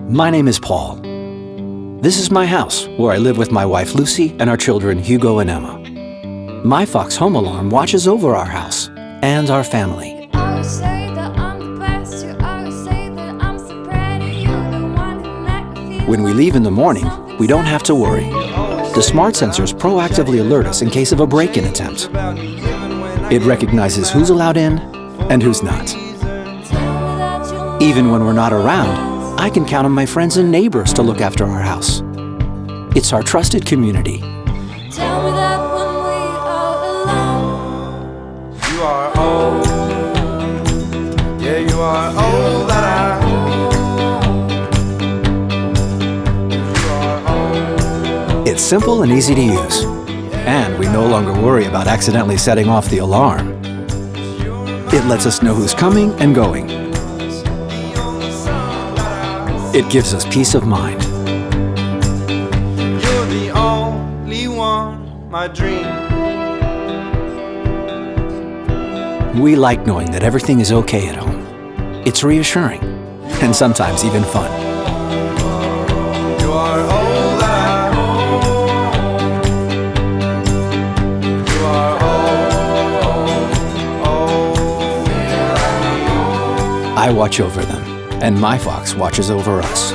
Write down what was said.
My name is Paul. This is my house, where I live with my wife Lucy and our children Hugo and Emma. Myfox Home Alarm watches over our house and our family. When we leave in the morning, we don't have to worry. The smart sensors proactively alert us in case of a break-in attempt. It recognizes who's allowed in and who's not. Even when we're not around, I can count on my friends and neighbors to look after our house. It's our trusted community. Tell me that when we are alone. You are all, yeah, you are all that I need. It's simple and easy to use. And we no longer worry about accidentally setting off the alarm. It lets us know who's coming and going. It gives us peace of mind. You're the only one, my dream. We like knowing that everything is okay at home. It's reassuring, and sometimes even fun. You are all that you are all I watch over them, and Myfox watches over us.